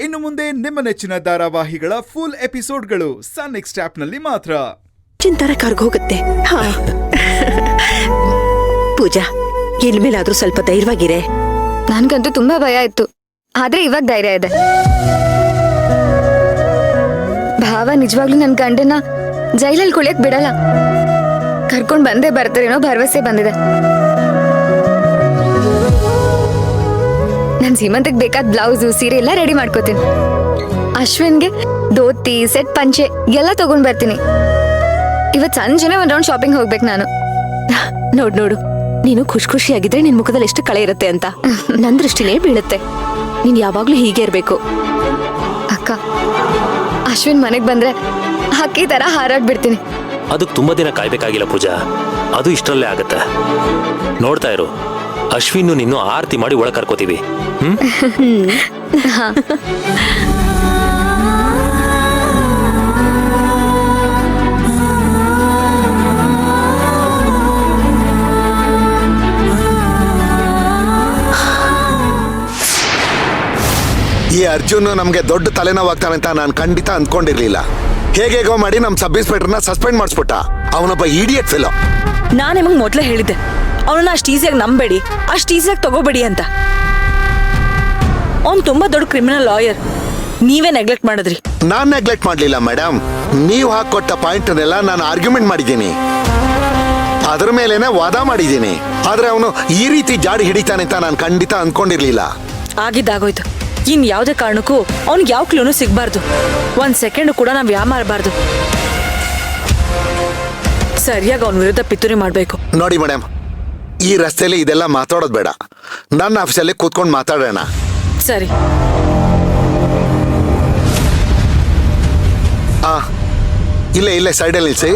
ಇನ್ನು ಮುಂದೆ ನಿಮ್ಮ ನೆಚ್ಚಿನ ಧಾರಾವಾಹಿಗಳ ಫುಲ್ ಎಪಿಸೋಡ್ಗಳು ಸನ್ ನೆಕ್ಸ್ಟ್ ಆಪ್ನಲ್ಲಿ ಮಾತ್ರ. ಚಿಂತರ ಕರ್ಗೋಗುತ್ತೆ. ಪೂಜಾ, ಇನ್ಮೇಲಾದ್ರೂ ಸ್ವಲ್ಪ ಧೈರ್ಯವಾಗಿರೆ. ನನ್ಗಂತೂ ತುಂಬಾ ಭಯ ಇತ್ತು, ಆದ್ರೆ ಇವಾಗ ಧೈರ್ಯ ಇದೆ. ಭಾವ ನಿಜವಾಗ್ಲೂ ನನ್ ಗಂಡನ ಜೈಲಲ್ಲಿ ಕುಳಿಯಕ್ ಬಿಡಲ್ಲ. ಕರ್ಕೊಂಡ್ ಬಂದೇ ಬರ್ತಾರೇನೋ ಭರವಸೆ ಬಂದಿದೆ. ನನ್ ಸೀಮಂತಕ್ಕೆ ಬೇಕಾದ ಬ್ಲೌಸು ಸೀರೆ ಎಲ್ಲ ರೆಡಿ ಮಾಡ್ಕೋತೀನಿ. ಅಶ್ವಿನ್ಗೆ ಧೋತಿ ಸೆಟ್ ಪಂಚೆ ಎಲ್ಲ ತಗೊಂಡ್ ಬರ್ತೀನಿ. ಇವತ್ ಸಂಜೆನೆ ಒಂದ್ ರೌಂಡ್ ಶಾಪಿಂಗ್ ಹೋಗ್ಬೇಕು ನಾನು. ನೋಡು, ನೀನು ಖುಷಿಯಾಗಿದ್ರೆ ನಿನ್ ಮುಖದಲ್ಲಿ ಎಷ್ಟು ಕಳೆ ಇರುತ್ತೆ ಅಂತ ನನ್ ದೃಷ್ಟಿನೇ ಬೀಳುತ್ತೆ. ನೀನ್ ಯಾವಾಗ್ಲೂ ಹೀಗೆ ಇರ್ಬೇಕು. ಅಕ್ಕ, ಅಶ್ವಿನ್ ಮನೆಗ್ ಬಂದ್ರೆ ಹಕ್ಕಿ ತರ ಹಾರಾಡ್ಬಿಡ್ತೀನಿ. ಅದಕ್ಕೆ ತುಂಬಾ ದಿನ ಕಾಯ್ಬೇಕಾಗಿಲ್ಲ ಪೂಜಾ, ಅದು ಇಷ್ಟರಲ್ಲೇ ಆಗತ್ತೆ. ನೋಡ್ತಾ ಇರು, ಅಶ್ವಿನ್ ನಿನ್ನು ಆರತಿ ಮಾಡಿ ಒಳಗೆ ಕರ್ಕೋತೀವಿ. ಈ ಅರ್ಜುನ್ ನಮ್ಗೆ ದೊಡ್ಡ ತಲೆನೋವಾಗ್ತಾನೆ ಅಂತ ನಾನು ಖಂಡಿತ ಅಂದ್ಕೊಂಡಿರ್ಲಿಲ್ಲ. ಹೇಗೇಗೋ ಮಾಡಿ ನಮ್ ಸಬ್ ಇನ್ಸ್ಪೆಕ್ಟರ್ನ ಸಸ್ಪೆಂಡ್ ಮಾಡಿಸ್ಬಿಟ್ಟ. ಅವನೊಬ್ಬ ಇಡಿಯಟ್ ಫೆಲೋ. ನಾನ್ ನಿಮಗ್ ಮೊದ್ಲೇ ಹೇಳಿದ್ದೆ, ಅವನನ್ನ ಅಷ್ಟು ಈಸಿಯಾಗಿ ನಂಬೇಡಿ, ಅಷ್ಟು ಈಸಿಯಾಗಿ ತಗೋಬೇಡಿ ಅಂತ. ಅವ್ನು ತುಂಬಾ ದೊಡ್ಡ ಕ್ರಿಮಿನಲ್ ಲಾಯರ್. ನೀವೇ ನೆಗ್ಲೆಕ್ಟ್ ಮಾಡಿದ್ರಿ. ನಾನ್ ನೆಗ್ಲೆಕ್ಟ್ ಮಾಡ್ಲಿಲ್ಲ ಮೇಡಮ್. ನೀವು ಹಾಕೊಟ್ಟ ಪಾಯಿಂಟ್ನೆಲ್ಲ ನಾನು ಆರ್ಗ್ಯುಮೆಂಟ್ ಮಾಡಿದ್ದೀನಿ, ಅದ್ರ ಮೇಲೇನೆ ವಾದ ಮಾಡಿದ್ದೀನಿ. ಆದ್ರೆ ಅವನು ಈ ರೀತಿ ಜಾಡಿ ಹಿಡಿತಾನೆ ಅಂತ ನಾನು ಖಂಡಿತ ಅನ್ಕೊಂಡಿರ್ಲಿಲ್ಲ. ಆಗಿದ್ದಾಗೋಯ್ತು. ಇನ್ ಯಾವುದೇ ಕಾರಣಕ್ಕೂ ಅವ್ನಿಗೆ ಯಾವ ಕ್ಲೂನು ಸಿಗ್ಬಾರ್ದು. ಒಂದ್ ಸೆಕೆಂಡ್ ಕೂಡ ನಾವ್ ಯಾಮಾರಬಾರ್ದು. ಸರಿಯಾಗಿ ಅವನ ವಿರುದ್ಧ ಪಿತೂರಿ ಮಾಡ್ಬೇಕು. ನೋಡಿ ಮೇಡಮ್, ಈ ರಸ್ತೆಯಲ್ಲಿ ಇದೆಲ್ಲ ಮಾತಾಡೋದು ಬೇಡ. ನನ್ನ ಆಫೀಸಲ್ಲಿ ಕೂತ್ಕೊಂಡು ಮಾತಾಡೋಣ. ಸರಿ. ಇಲ್ಲೇ ಸೈಡಲ್ಲಿ ನಿಲ್ಸಿ.